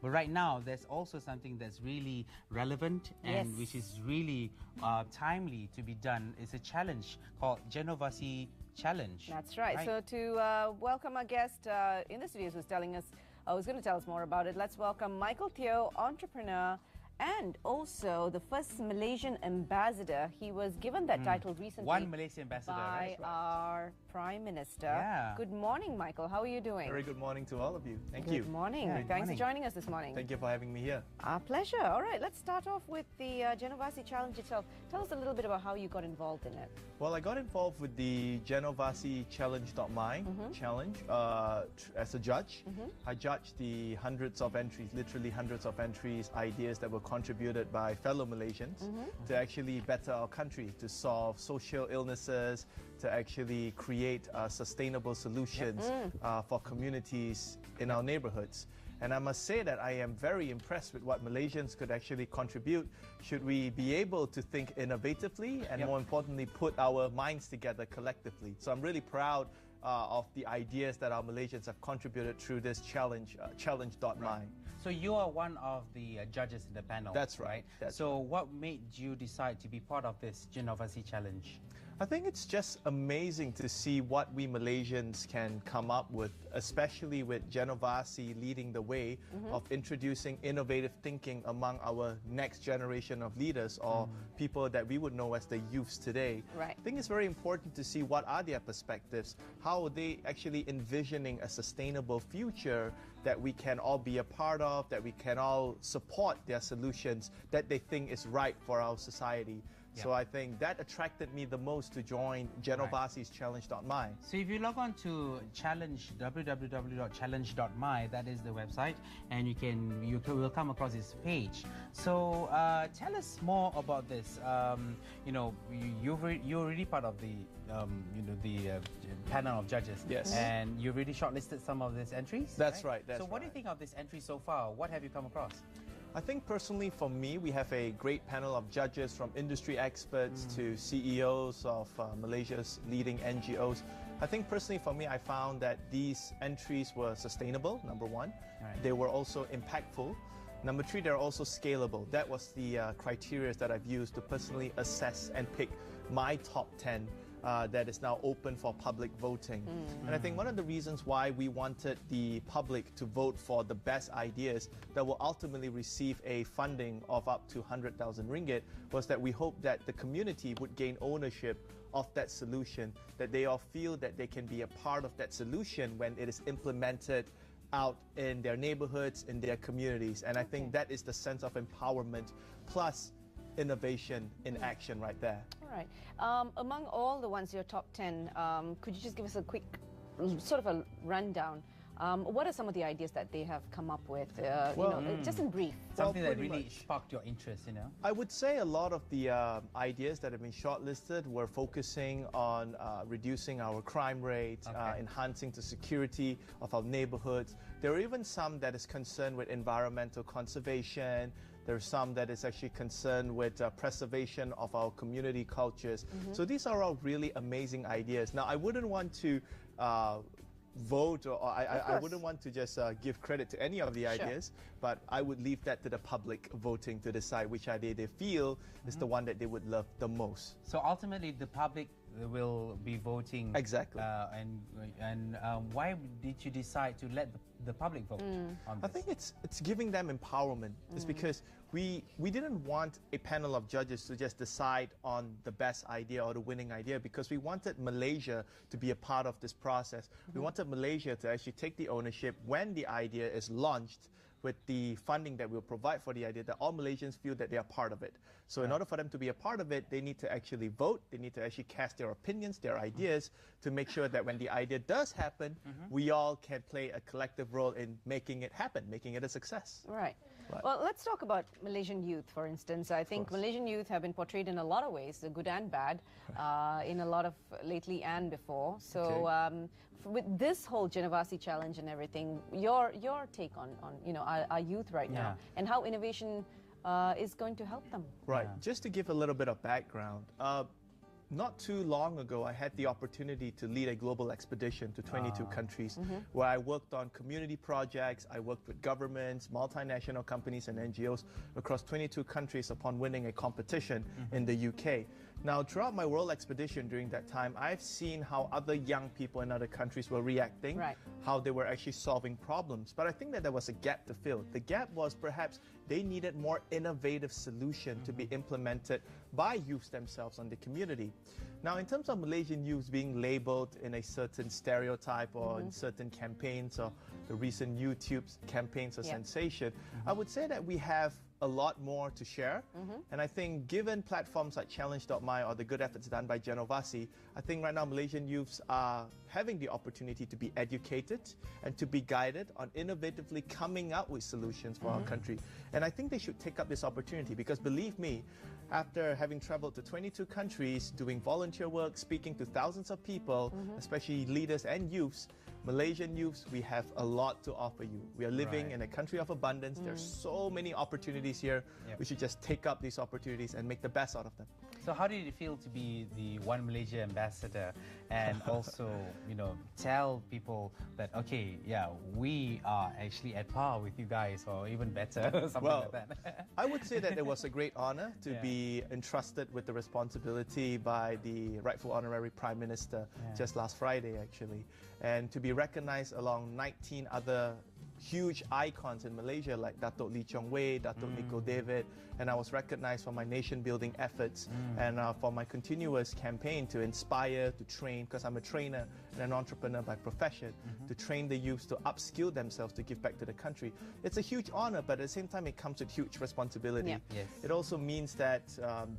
But right now, there's also something that's really relevant and which is really timely to be done. It's a challenge called Genovasi Challenge. That's right. So to welcome our guest in the studios who's going to tell us more about it, let's welcome Michael Teoh, entrepreneur, and also the first Malaysian ambassador. He was given that title recently. One Malaysian ambassador. By our Prime Minister. Yeah. Good morning, Michael. How are you doing? Very good morning to all of you. Thank you. Good morning. Yeah, Thanks for joining us this morning. Thank you for having me here. Our pleasure. All right, let's start off with the Genovasi Challenge itself. Tell us a little bit about how you got involved in it. Well, I got involved with the Genovasi Challenge.my challenge as a judge. I judged the hundreds of entries, literally hundreds of entries, ideas that were contributed by fellow Malaysians to actually better our country, to solve social illnesses, to actually create sustainable solutions for communities in our neighborhoods. And I must say that I am very impressed with what Malaysians could actually contribute should we be able to think innovatively and more importantly put our minds together collectively. So I'm really proud of the ideas that our Malaysians have contributed through this challenge, challenge.my. So you are one of the judges in the panel. That's right. So what made you decide to be part of this Genovasi Challenge? I think it's just amazing to see what we Malaysians can come up with, especially with Genovasi leading the way of introducing innovative thinking among our next generation of leaders or people that we would know as the youths today. Right. I think it's very important to see what are their perspectives, how are they actually envisioning a sustainable future that we can all be a part of, that we can all support their solutions that they think is right for our society. So I think that attracted me the most to join Genovasi's challenge.my. So if you log on to www.challenge.my, that is the website, and you will come across this page. So tell us more about this. You know, you're already part of the panel of judges. Yes. And you've already shortlisted some of these entries. That's right. So what do you think of this entry so far? What have you come across? I think personally for me, we have a great panel of judges from industry experts to CEOs of Malaysia's leading NGOs. I think personally for me, I found that these entries were sustainable, number one. They were also impactful. Number three, they're also scalable. That was the criteria that I've used to personally assess and pick my top 10 that is now open for public voting. And I think one of the reasons why we wanted the public to vote for the best ideas that will ultimately receive a funding of up to 100,000 ringgit was that we hope that the community would gain ownership of that solution, that they all feel that they can be a part of that solution when it is implemented out in their neighborhoods, in their communities. And I think that is the sense of empowerment plus innovation in action right there. All right. Among all the ones, your top 10, could you just give us a quick sort of a rundown? What are some of the ideas that they have come up with, just in brief? Something that really sparked your interest, you know? I would say a lot of the ideas that have been shortlisted were focusing on reducing our crime rate, enhancing the security of our neighborhoods. There are even some that is concerned with environmental conservation. There's some that is actually concerned with preservation of our community cultures. So these are all really amazing ideas. Now, I wouldn't want to vote, or I wouldn't want to just give credit to any of the ideas, but I would leave that to the public voting to decide which idea they feel is the one that they would love the most. So ultimately, the public will be voting. Exactly. And why did you decide to let the public vote on this? I think it's giving them empowerment. It's because we didn't want a panel of judges to just decide on the best idea or the winning idea, because we wanted Malaysia to be a part of this process. We wanted Malaysia to actually take the ownership when the idea is launched, with the funding that we'll provide for the idea, that all Malaysians feel that they are part of it. So in order for them to be a part of it, they need to actually vote, they need to actually cast their opinions, their ideas, to make sure that when the idea does happen, we all can play a collective role in making it happen, making it a success. Right. Well, let's talk about Malaysian youth, for instance. I think Malaysian youth have been portrayed in a lot of ways, the good and bad, in a lot of lately and before. So with this whole Genovasi challenge and everything, your take on our youth right now and how innovation is going to help them. Right. Just to give a little bit of background, not too long ago, I had the opportunity to lead a global expedition to 22 countries where I worked on community projects. I worked with governments, multinational companies and NGOs across 22 countries upon winning a competition in the UK. Now, throughout my world expedition during that time, I've seen how other young people in other countries were reacting, how they were actually solving problems. But I think that there was a gap to fill. The gap was perhaps they needed more innovative solution to be implemented by youths themselves and the community. Now, in terms of Malaysian youths being labeled in a certain stereotype or in certain campaigns or the recent YouTube campaigns or sensation, I would say that we have a lot more to share. And I think given platforms like Challenge.my or the good efforts done by Genovasi, I think right now Malaysian youths are having the opportunity to be educated and to be guided on innovatively coming up with solutions for our country. And I think they should take up this opportunity because believe me, after having traveled to 22 countries, doing volunteer work, speaking to thousands of people, especially leaders and youths, Malaysian youths, we have a lot to offer you. We are living in a country of abundance. There's so many opportunities here. We should just take up these opportunities and make the best out of them. So how did it feel to be the One Malaysia ambassador and also, you know, tell people that, okay, yeah, we are actually at par with you guys or even better, something like that? I would say that it was a great honor to be entrusted with the responsibility by the rightful honorary Prime Minister just last Friday, actually. And to be recognized along 19 other huge icons in Malaysia like Datuk Lee Chong Wei, Datuk Nico David, and I was recognized for my nation-building efforts and for my continuous campaign to inspire, to train, because I'm a trainer and an entrepreneur by profession, to train the youths to upskill themselves to give back to the country. It's a huge honor, but at the same time it comes with huge responsibility. It also means that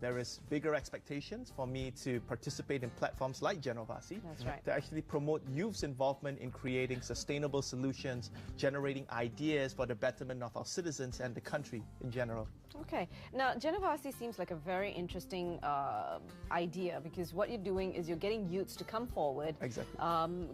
there is bigger expectations for me to participate in platforms like Genovasi to actually promote youth's involvement in creating sustainable solutions, generating ideas for the betterment of our citizens and the country in general. Okay. Now, Genovasi seems like a very interesting idea because what you're doing is you're getting youths to come forward,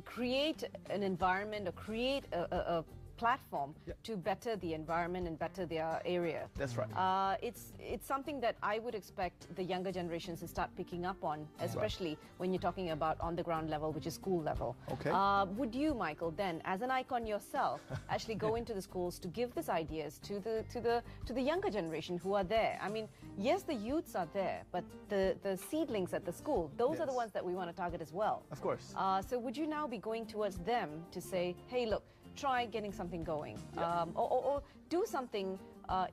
create an environment or create a platform to better the environment and better their area. That's right. It's something that I would expect the younger generations to start picking up on, especially when you're talking about on the ground level, which is school level. Okay. Would you, Michael, then, as an icon yourself, actually go into the schools to give these ideas to the younger generation who are there? I mean, yes, the youths are there, but the seedlings at the school, those are the ones that we want to target as well. Of course. So would you now be going towards them to say, hey, look, try getting something going, or do something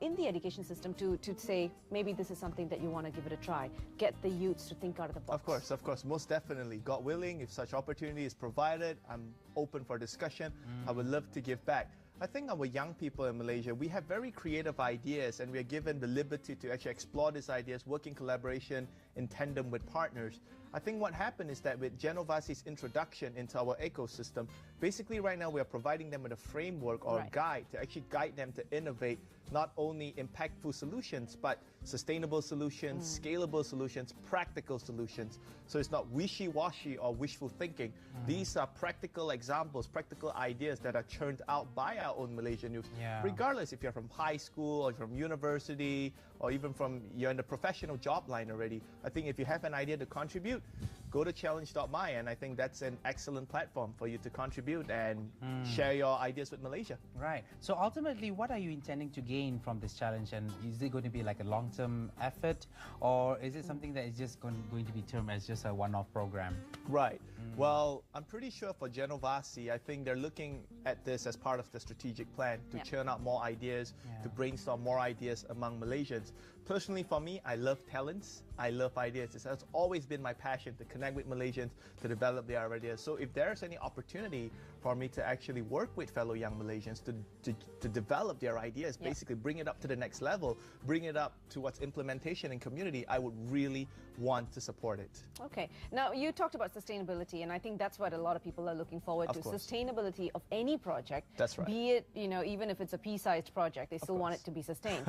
in the education system to say maybe this is something that you want to give it a try. Get the youths to think out of the box. Of course, most definitely. God willing, if such opportunity is provided, I'm open for discussion. I would love to give back. I think our young people in Malaysia, we have very creative ideas and we are given the liberty to actually explore these ideas, work in collaboration in tandem with partners. I think what happened is that with Genovasi's introduction into our ecosystem, basically right now we are providing them with a framework or a guide to actually guide them to innovate not only impactful solutions, but sustainable solutions, scalable solutions, practical solutions. So it's not wishy-washy or wishful thinking. These are practical examples, practical ideas that are churned out by our own Malaysian youth. Regardless if you're from high school or from university or even from you're in the professional job line already. I think if you have an idea to contribute, go to Challenge.my, and I think that's an excellent platform for you to contribute and share your ideas with Malaysia. Right. So ultimately, what are you intending to gain from this challenge, and is it going to be like a long-term effort, or is it something that is just going to be termed as just a one-off program? Right. Well, I'm pretty sure for Genovasi, I think they're looking at this as part of the strategic plan to churn out more ideas, to brainstorm more ideas among Malaysians. Personally, for me, I love talents. I love ideas. It's always been my passion to connect with Malaysians, to develop their ideas. So if there's any opportunity for me to actually work with fellow young Malaysians to develop their ideas, basically bring it up to the next level, bring it up towards implementation in community, I would really want to support it. Okay. Now, you talked about sustainability, and I think that's what a lot of people are looking forward to. Sustainability of any project. That's right. Be it, you know, even if it's a pea-sized project, they still want it to be sustained.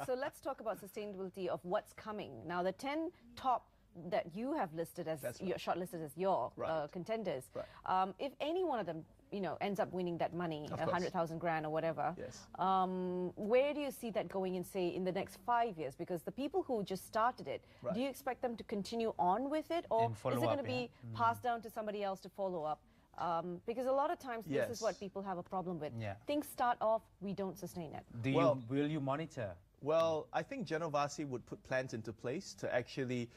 So let's talk about sustainability of what's coming. Now, the 10 top that you have listed as shortlisted as your contenders. If any one of them ends up winning that money, Of course. 100,000 grand or whatever. Yes. Where do you see that going in, say, in the next 5 years? Because the people who just started it, Right. do you expect them to continue on with it, or And follow is it going up, to be passed down to somebody else to follow up? Because a lot of times this is Yes. what people have a problem with. Yeah. Things start off, we don't sustain it. Will you monitor? Well, I think Genovasi would put plans into place to actually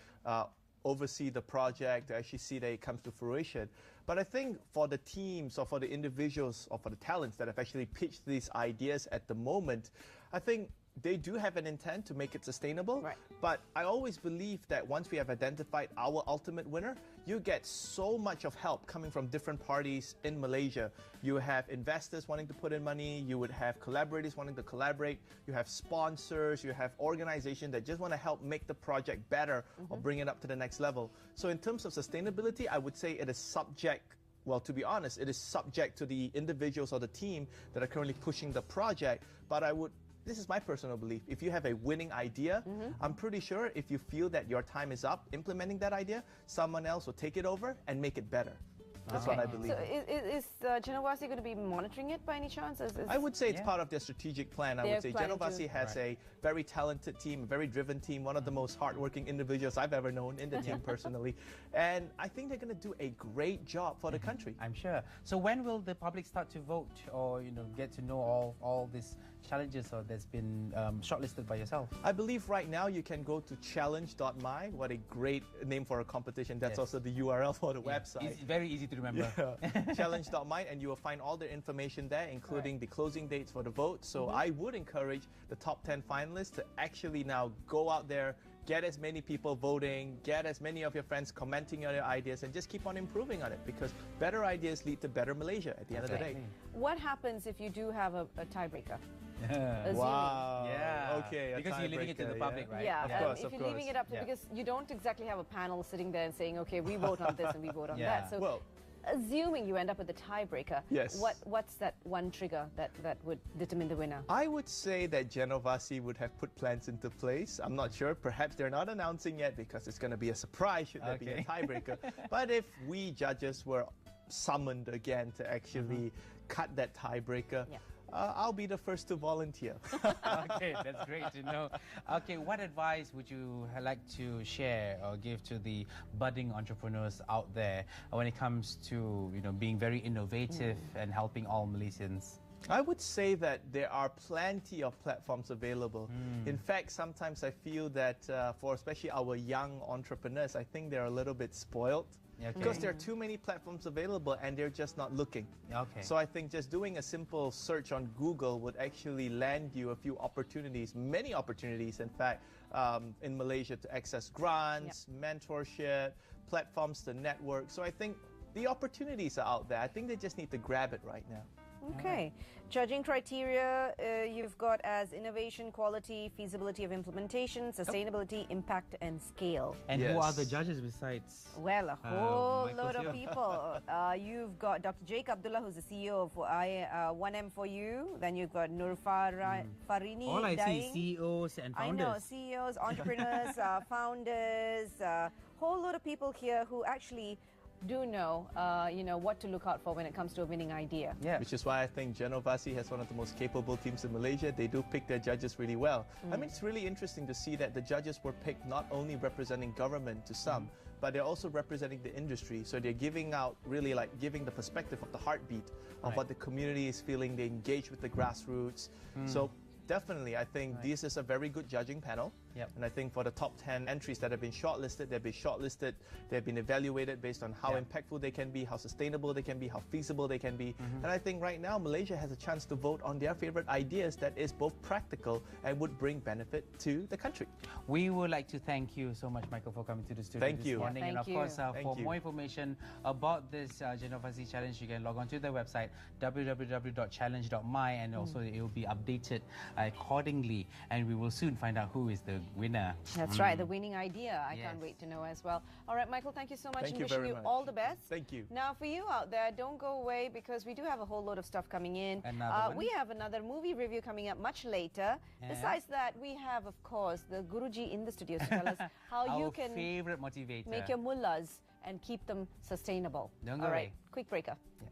oversee the project, to actually see that it comes to fruition. But I think for the teams or for the individuals or for the talents that have actually pitched these ideas at the moment, I think they do have an intent to make it sustainable. Right. But I always believe that once we have identified our ultimate winner, you get so much of help coming from different parties in Malaysia. You have investors wanting to put in money, you would have collaborators wanting to collaborate, you have sponsors, you have organizations that just want to help make the project better or bring it up to the next level. So in terms of sustainability, I would say it is subject, well, to be honest, it is subject to the individuals or the team that are currently pushing the project. But this is my personal belief. If you have a winning idea, I'm pretty sure if you feel that your time is up implementing that idea, someone else will take it over and make it better. That's what I believe. So is Genovasi going to be monitoring it by any chance? I would say it's part of their strategic plan. I would say Genovasi has a very talented team, a very driven team, one of the most hardworking individuals I've ever known in the team personally. And I think they're going to do a great job for the country. I'm sure. So when will the public start to vote or get to know all these challenges or that's been shortlisted by yourself? I believe right now you can go to challenge.my. What a great name for a competition. That's also the URL for the website. It's very easy to remember. Challenge.my, and you will find all the information there, including the closing dates for the vote. So I would encourage the top 10 finalists to actually now go out there, get as many people voting, get as many of your friends commenting on your ideas, and just keep on improving on it, because better ideas lead to better Malaysia at the end of the day. What happens if you do have a tiebreaker? Wow. Yeah. Okay. Because you're leaving it to the public, right? Yeah. Of course, if of you're leaving it up to, because you don't exactly have a panel sitting there and saying, okay, we vote on this and we vote on that. So well, assuming you end up with a tiebreaker, yes. what's that one trigger that would determine the winner? I would say that Genovasi would have put plans into place. I'm not sure. Perhaps they're not announcing yet because it's going to be a surprise should there be a tiebreaker. But if we judges were summoned again to actually cut that tiebreaker, I'll be the first to volunteer. Okay, that's great to know. Okay, what advice would you like to share or give to the budding entrepreneurs out there when it comes to being very innovative and helping all Malaysians? I would say that there are plenty of platforms available. In fact, sometimes I feel that for especially our young entrepreneurs, I think they're a little bit spoiled. Because there are too many platforms available and they're just not looking. So I think just doing a simple search on Google would actually land you a few opportunities, many opportunities in fact, in Malaysia to access grants, mentorship, platforms to network. So I think the opportunities are out there. I think they just need to grab it right now. Okay. Judging criteria, you've got as innovation, quality, feasibility of implementation, sustainability, impact, and scale. And who are the judges besides? Well, a whole load Teoh. of people. You've got Dr. Jake Abdullah, who's the CEO of 1M for You. Then you've got Nur Farini. All I see is CEOs and founders. I know, CEOs, entrepreneurs, founders, whole load of people here who actually do know, what to look out for when it comes to a winning idea. Which is why I think Genovasi has one of the most capable teams in Malaysia. They do pick their judges really well. I mean, it's really interesting to see that the judges were picked not only representing government to some, but they're also representing the industry. So they're giving out, really giving the perspective of the heartbeat of what the community is feeling. They engage with the grassroots. So definitely, I think this is a very good judging panel. And I think for the top 10 entries that have been shortlisted, they've been evaluated based on how impactful they can be, how sustainable they can be, how feasible they can be. And I think right now, Malaysia has a chance to vote on their favorite ideas that is both practical and would bring benefit to the country. We would like to thank you so much, Michael, for coming to the studio this morning. And of course, for more information about this Genovasi challenge, you can log on to the website www.challenge.my, and also it will be updated accordingly, and we will soon find out who is the winner. That's right, the winning idea. I can't wait to know as well. All right, Michael, thank you so much. Thank you wishing very you much. all the best. Thank you. Now, for you out there, don't go away because we do have a whole load of stuff coming in. We have another movie review coming up much later. Besides that, we have, of course, the Guruji in the studios to tell us how you can favorite motivator. make your mullahs and keep them sustainable. Don't go all right, away. quick breaker. Yeah.